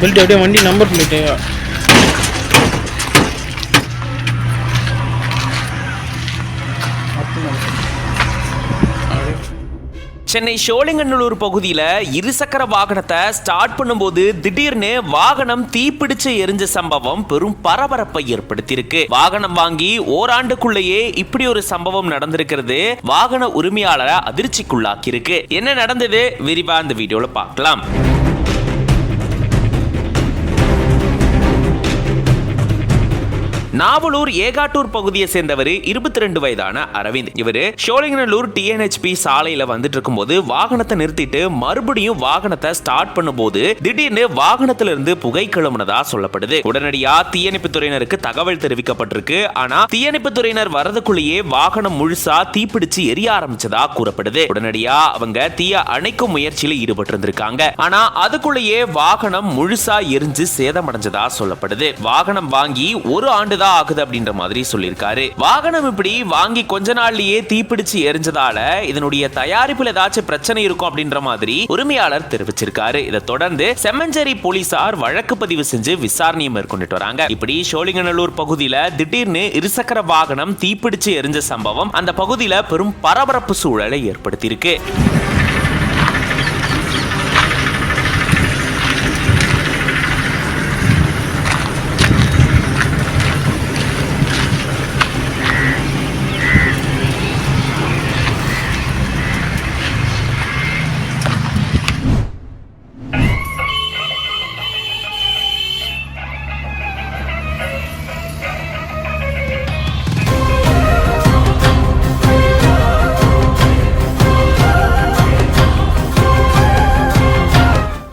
சொல்லிட்டு அப்படியே வண்டி நம்பர் பிளேட்டு சென்னை சோழிங்கநல்லூர் பகுதியில் இருசக்கர வாகனத்தை ஸ்டார்ட் பண்ணும்போது திடீர்னு வாகனம் தீப்பிடிச்சு எரிஞ்ச சம்பவம் பெரும் பரபரப்பை ஏற்படுத்தியிருக்கு. வாகனம் வாங்கி ஓராண்டுக்குள்ளேயே இப்படி ஒரு சம்பவம் நடந்திருக்கிறது வாகன உரிமையாளரை அதிர்ச்சிக்குள்ளாக்கி இருக்கு. என்ன நடந்தது விரிவா இந்த வீடியோல பார்க்கலாம். நாவலூர் ஏகாட்டூர் பகுதியை சேர்ந்தவர் 22 வயதான அரவிந்த். இவரு சோழிங்கநல்லூர் TNHP சாலையில வந்துட்டு இருக்கும்போது வாகனத்தை நிறுத்திட்டு மறுபடியும் வாகனத்தை ஸ்டார்ட் பண்ணும்போது திடீர்னு வாகனத்துல இருந்து புகை கிளம்புனதா சொல்லப்படுது. உடனடியா தீயணைப்பு துறையினருக்கு தகவல் தெரிவிக்கப்பட்டிருக்கு. ஆனா தீயணைப்பு துறையினர் வரதுக்குள்ளேயே வாகனம் முழுசா தீப்பிடிச்சு எரிய ஆரம்பிச்சதா கூறப்படுது. உடனடியா அவங்க தீய அணைக்கும் முயற்சியில ஈடுபட்டு இருந்திருக்காங்க. ஆனா அதுக்குள்ளேயே வாகனம் முழுசா எரிஞ்சு சேதமடைஞ்சதா சொல்லப்படுது. வாகனம் வாங்கி ஒரு ஆண்டு ஆகுது அப்படின்ற மாதிரி சொல்லியிருக்காரு. வாகனம் இப்படி வாங்கி கொஞ்ச நாள்லயே தீப்பிடிச்சு எரிஞ்சதால இதனுடைய தயாரிப்புல ஏதாச்சும் பிரச்சனை இருக்கும் அப்படின்ற மாதிரி உரிமையாளர் தெரிவிச்சிருக்காரு. இதை தொடர்ந்து செம்மஞ்சேரி போலீசார் வழக்கு பதிவு செஞ்சு விசாரணையை மேற்கொண்டுட்டு வராங்க. இப்படி சோழிங்கநல்லூர் பகுதியில திடீர்னு இருசக்கர வாகனம் தீப்பிடிச்சு எரிஞ்ச சம்பவம் அந்த பகுதியில பெரும் பரபரப்பு சூழலை ஏற்படுத்தியிருக்கு.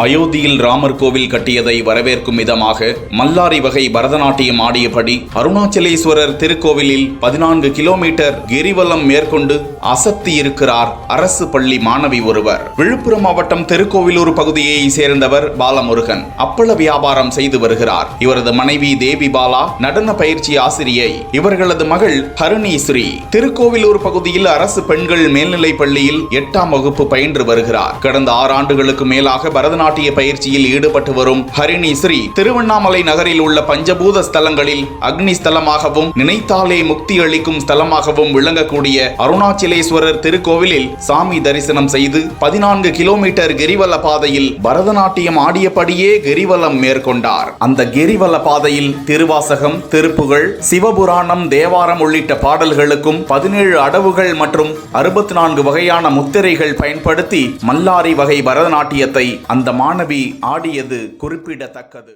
அயோத்தியில் ராமர் கோவில் கட்டியதை வரவேற்கும் விதமாக மல்லாரி வகை பரதநாட்டியம் ஆடியபடி அருணாச்சலேஸ்வரர் திருக்கோவிலில் 14 கிலோமீட்டர் கிரிவலம் மேற்கொண்டு அசத்தி இருக்கிறார் அரசு பள்ளி மாணவி ஒருவர். விழுப்புரம் மாவட்டம் திருக்கோவிலூர் பகுதியை சேர்ந்தவர் பாலமுருகன் அப்பள வியாபாரம் செய்து வருகிறார். இவரது மனைவி தேவி பாலா நடன பயிற்சி ஆசிரியை. இவர்களது மகள் ஹரிணீஸ்ரீ திருக்கோவிலூர் பகுதியில் அரசு பெண்கள் மேல்நிலை பள்ளியில் 8ஆம் வகுப்பு பயின்று வருகிறார். கடந்த 6 ஆண்டுகளுக்கு மேலாக பரதநாட்டிய பயிற்சியில் ஈடுபட்டு வரும் ஹரிணீஸ்ரீ திருவண்ணாமலை நகரில் உள்ள பஞ்சபூத ஸ்தலங்களில் அக்னி ஸ்தலமாகவும் நினைத்தாலே முக்தி அளிக்கும் ஸ்தலமாகவும் விளங்கக்கூடிய அருணாச்சலேஸ்வரர் திருக்கோவிலில் சாமி தரிசனம் செய்து 14 கிலோமீட்டர் கிரிவல பாதையில் பரதநாட்டியம் ஆடியபடியே கிரிவலம் மேற்கொண்டார். அந்த கிரிவல பாதையில் திருவாசகம், திருப்புகழ், சிவபுராணம், தேவாரம் உள்ளிட்ட பாடல்களுக்கும் 17 அடவுகள் மற்றும் 64 வகையான முத்திரைகள் பயன்படுத்தி மல்லாரி வகை பரதநாட்டியத்தை அந்த மாணவி ஆடியது குறிப்பிடத்தக்கது.